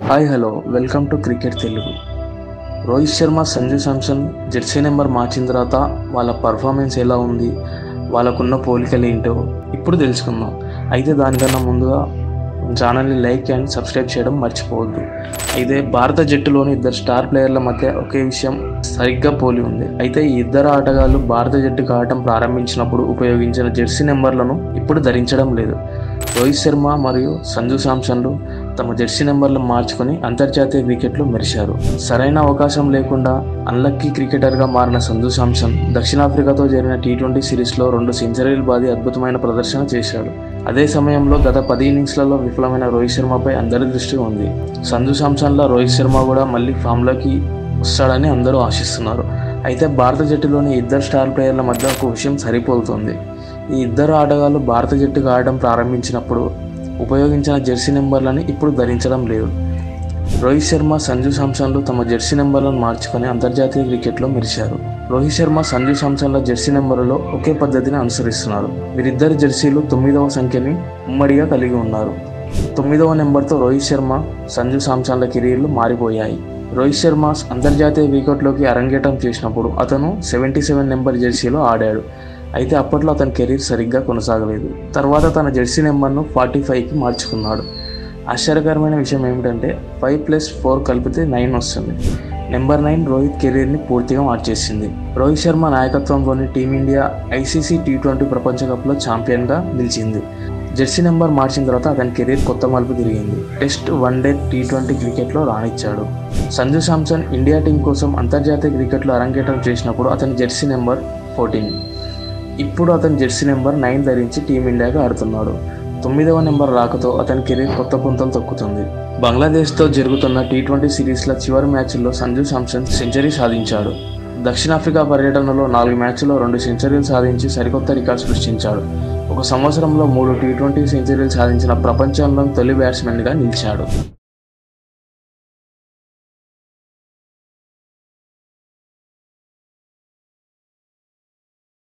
Hi hello welcome to cricket Telugu. Rohit Sharma, Sanju Samson Jersey number మార్చిన తర్వాత వాళ్ళ పర్ఫార్మెన్స్ ఎలా ఉంది, వాళ్ళకున్న పోలికలు ఏంటో ఇప్పుడు తెలుసుకుందాం. అయితే దానికన్నా ముందుగా ఛానల్ని లైక్ అండ్ సబ్స్క్రైబ్ చేయడం మర్చిపోవద్దు. అయితే భారత జట్టులోని ఇద్దరు స్టార్ ప్లేయర్ల మధ్య ఒకే విషయం సరిగ్గా పోలి ఉంది. అయితే ఈ ఇద్దరు ఆటగాళ్లు భారత జట్టుకు ఆడటం ప్రారంభించినప్పుడు ఉపయోగించిన జెర్సీ నెంబర్లను ఇప్పుడు ధరించడం లేదు. రోహిత్ శర్మ మరియు సంజు శాంసన్లు తమ జెర్సీ నెంబర్లు మార్చుకొని అంతర్జాతీయ క్రికెట్లో మెరిశారు. సరైన అవకాశం లేకుండా అన్లక్కీ క్రికెటర్గా మారిన సంజు శాంసన్ దక్షిణాఫ్రికాతో జరిగిన టీ20 సిరీస్లో 2 సెంచరీలు బాది అద్భుతమైన ప్రదర్శన చేశాడు. అదే సమయంలో గత 10 ఇన్నింగ్స్లలో విఫలమైన రోహిత్ శర్మపై అందరి దృష్టి ఉంది. సంజు శాంసన్ల రోహిత్ శర్మ కూడా మళ్ళీ ఫామ్లోకి వస్తాడని అందరూ ఆశిస్తున్నారు. అయితే భారత జట్టులోని ఇద్దరు స్టార్ ప్లేయర్ల మధ్య ఒక విషయం సరిపోతుంది. ఈ ఇద్దరు ఆటగాళ్లు భారత జట్టుకు ఆడడం ప్రారంభించినప్పుడు ఉపయోగించిన జెర్సీ నెంబర్లని ఇప్పుడు ధరించడం లేదు. రోహిత్ శర్మ, సంజు శాంసన్లు తమ జెర్సీ నెంబర్లను మార్చుకొని అంతర్జాతీయ క్రికెట్లో మెరిశారు. రోహిత్ శర్మ, సంజు శాంసన్ల జెర్సీ నెంబర్లలో ఒకే పద్ధతిని అనుసరిస్తున్నారు. వీరిద్దరి జెర్సీలు 9వ సంఖ్యని ఉమ్మడిగా కలిగి ఉన్నారు. 9వ నెంబర్తో రోహిత్ శర్మ, సంజు శాంసన్ల కెరీర్లు మారిపోయాయి. రోహిత్ శర్మ అంతర్జాతీయ క్రికెట్లోకి అరంగేట్రం చేసినప్పుడు అతను 77 నెంబర్ జెర్సీలో ఆడాడు. అయితే అప్పట్లో అతని కెరీర్ సరిగ్గా కొనసాగలేదు. తర్వాత తన జెర్సీ నెంబర్ను 45కి మార్చుకున్నాడు. ఆశ్చర్యకరమైన విషయం ఏమిటంటే 5+4 కలిపితే 9 వస్తుంది. నెంబర్ 9 రోహిత్ కెరీర్ని పూర్తిగా మార్చేసింది. రోహిత్ శర్మ నాయకత్వంలోని టీమిండియా ఐసీసీ టీ20 ప్రపంచ కప్లో ఛాంపియన్గా నిలిచింది. జెర్సీ నెంబర్ మార్చిన తర్వాత అతని కెరీర్ కొత్త మలుపు తిరిగింది. టెస్ట్, వన్డే, టీ20 క్రికెట్లో రాణించాడు. సంజు శాంసన్ ఇండియా టీం కోసం అంతర్జాతీయ క్రికెట్లో అరంగేట్రం చేసినప్పుడు అతని జెర్సీ నెంబర్ 14. ఇప్పుడు అతని జెర్సీ నెంబర్ 9 ధరించి టీమిండియాగా ఆడుతున్నాడు. 9వ నెంబర్ రాకతో అతని కెరీర్ కొత్త పుంతలు తొక్కుతుంది. బంగ్లాదేశ్తో జరుగుతున్న టీ20 సిరీస్ల చివరి మ్యాచ్ల్లో సంజు శాంసన్ సెంచరీ సాధించాడు. దక్షిణాఫ్రికా పర్యటనలో 4 మ్యాచ్ల్లో 2 సెంచరీలు సాధించి సరికొత్త రికార్డు సృష్టించాడు. ఒక సంవత్సరంలో 3 టీ20 సెంచరీలు సాధించిన ప్రపంచంలోని తొలి బ్యాట్స్మెన్గా నిలిచాడు.